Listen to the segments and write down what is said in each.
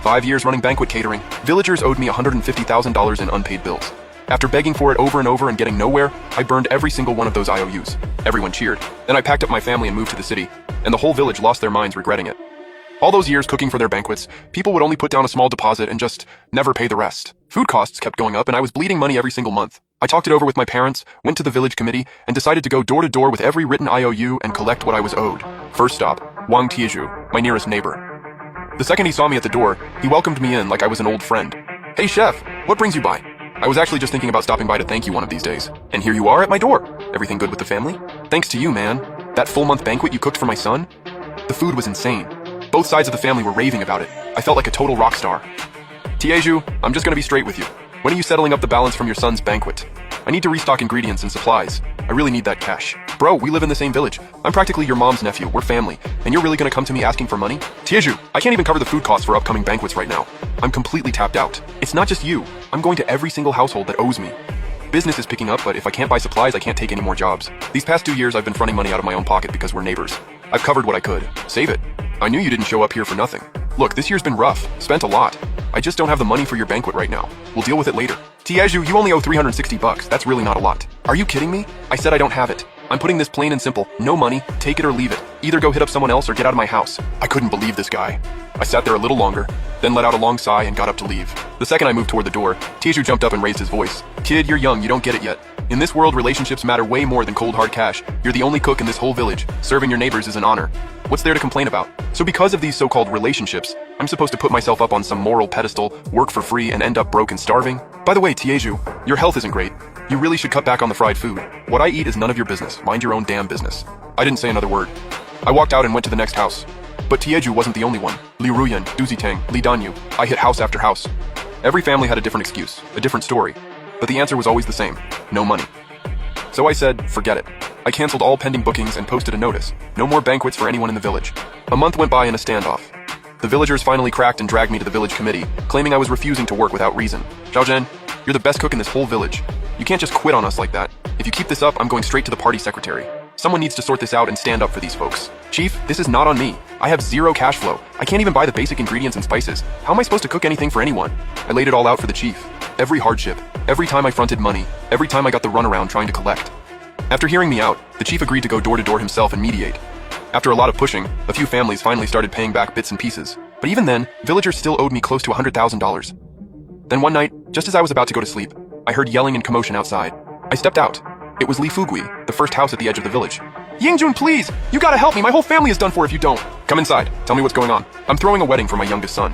5 years running banquet catering, villagers owed me $150,000 in unpaid bills. After begging for it over and over and getting nowhere, I burned every single one of those IOUs. Everyone cheered. Then I packed up my family and moved to the city, and the whole village lost their minds regretting it. All those years cooking for their banquets, people would only put down a small deposit and just never pay the rest. Food costs kept going up and I was bleeding money every single month. I talked it over with my parents, went to the village committee, and decided to go door to door with every written IOU and collect what I was owed. First stop, Wang Tieju, my nearest neighbor. The second he saw me at the door, he welcomed me in like I was an old friend. "Hey chef, what brings you by?" I was actually just thinking about stopping by to thank you one of these days. And here you are at my door. Everything good with the family? Thanks to you, man. That full month banquet you cooked for my son? The food was insane. Both sides of the family were raving about it. I felt like a total rock star. Tieju, I'm just gonna be straight with you. When are you settling up the balance from your son's banquet? I need to restock ingredients and supplies. I really need that cash. Bro, we live in the same village. I'm practically your mom's nephew. We're family. And you're really gonna come to me asking for money? Tieju, I can't even cover the food costs for upcoming banquets right now. I'm completely tapped out. It's not just you. I'm going to every single household that owes me. Business is picking up, but if I can't buy supplies, I can't take any more jobs. These past 2 years, I've been fronting money out of my own pocket because we're neighbors. I've covered what I could. Save it. I knew you didn't show up here for nothing. Look, this year's been rough. Spent a lot. I just don't have the money for your banquet right now. We'll deal with it later. Tieju, you only owe $360. That's really not a lot. Are you kidding me? I said I don't have it. I'm putting this plain and simple. No money, take it or leave it. Either go hit up someone else or get out of my house. I couldn't believe this guy. I sat there a little longer, then let out a long sigh and got up to leave. The second I moved toward the door, Tieju jumped up and raised his voice. "Kid, you're young, you don't get it yet. In this world, relationships matter way more than cold hard cash. You're the only cook in this whole village. Serving your neighbors is an honor. What's there to complain about? So because of these so-called relationships, I'm supposed to put myself up on some moral pedestal, work for free, and end up broke and starving? By the way, Tieju, your health isn't great. You really should cut back on the fried food. What I eat is none of your business. Mind your own damn business." I didn't say another word. I walked out and went to the next house. But Tieju wasn't the only one. Li Ruyan, Duzitang, Li Danyu. I hit house after house. Every family had a different excuse, a different story. But the answer was always the same. No money. So I said, forget it. I canceled all pending bookings and posted a notice. No more banquets for anyone in the village. A month went by in a standoff. The villagers finally cracked and dragged me to the village committee, claiming I was refusing to work without reason. "Zhao Zhen, you're the best cook in this whole village. You can't just quit on us like that. If you keep this up, I'm going straight to the party secretary. Someone needs to sort this out and stand up for these folks. Chief, this is not on me. I have zero cash flow. I can't even buy the basic ingredients and spices. How am I supposed to cook anything for anyone?" I laid it all out for the chief. Every hardship, every time I fronted money, every time I got the runaround trying to collect. After hearing me out, the chief agreed to go door to door himself and mediate. After a lot of pushing, a few families finally started paying back bits and pieces. But even then, villagers still owed me close to $100,000. Then one night, just as I was about to go to sleep, I heard yelling and commotion outside. I stepped out. It was Li Fugui, the first house at the edge of the village. "Yingjun, please! You gotta help me! My whole family is done for if you don't!" "Come inside. Tell me what's going on." "I'm throwing a wedding for my youngest son.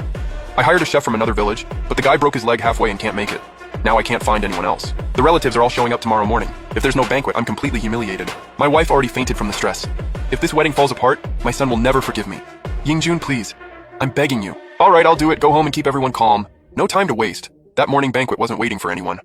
I hired a chef from another village, but the guy broke his leg halfway and can't make it. Now I can't find anyone else. The relatives are all showing up tomorrow morning. If there's no banquet, I'm completely humiliated. My wife already fainted from the stress. If this wedding falls apart, my son will never forgive me. Yingjun, please. I'm begging you." "All right, I'll do it. Go home and keep everyone calm. No time to waste." That morning banquet wasn't waiting for anyone.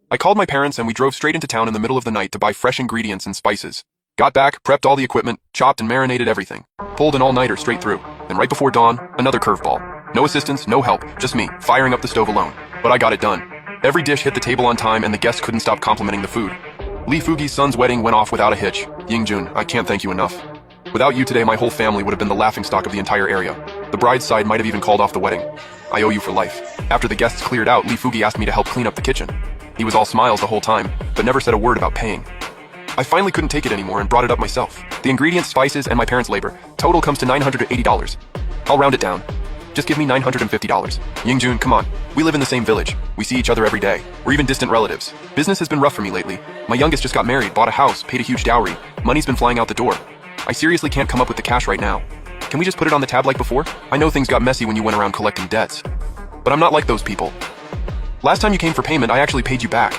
I called my parents and we drove straight into town in the middle of the night to buy fresh ingredients and spices. Got back, prepped all the equipment, chopped and marinated everything. Pulled an all-nighter straight through. Then right before dawn, another curveball. No assistance, no help, just me, firing up the stove alone. But I got it done. Every dish hit the table on time and the guests couldn't stop complimenting the food. Li Fugi's son's wedding went off without a hitch. Yingjun, I can't thank you enough. Without you today, my whole family would have been the laughingstock of the entire area. The bride's side might have even called off the wedding. I owe you for life. After the guests cleared out, Li Fugi asked me to help clean up the kitchen. He was all smiles the whole time, but never said a word about paying. I finally couldn't take it anymore and brought it up myself. The ingredients, spices, and my parents' labor. Total comes to $980. I'll round it down. Just give me $950. Yingjun, come on. We live in the same village. We see each other every day. We're even distant relatives. Business has been rough for me lately. My youngest just got married, bought a house, paid a huge dowry. Money's been flying out the door. I seriously can't come up with the cash right now. Can we just put it on the tab like before? I know things got messy when you went around collecting debts. But I'm not like those people. Last time you came for payment, I actually paid you back.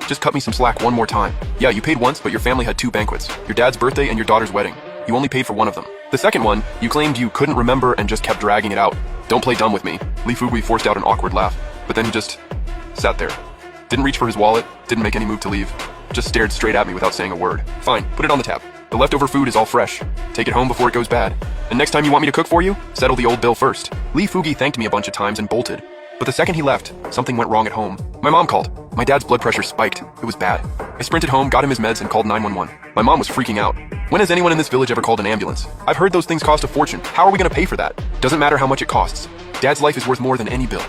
Just cut me some slack one more time. Yeah, you paid once, but your family had 2 banquets. Your dad's birthday and your daughter's wedding. You only paid for one of them. The second one, you claimed you couldn't remember and just kept dragging it out. Don't play dumb with me. Li Fugui forced out an awkward laugh, but then he just sat there. Didn't reach for his wallet, didn't make any move to leave. Just stared straight at me without saying a word. Fine, put it on the tab. The leftover food is all fresh. Take it home before it goes bad. And next time you want me to cook for you, settle the old bill first. Li Fugi thanked me a bunch of times and bolted. But the second he left, something went wrong at home. My mom called. My dad's blood pressure spiked. It was bad. I sprinted home, got him his meds, and called 911. My mom was freaking out. When has anyone in this village ever called an ambulance? I've heard those things cost a fortune. How are we gonna pay for that? Doesn't matter how much it costs. Dad's life is worth more than any bill.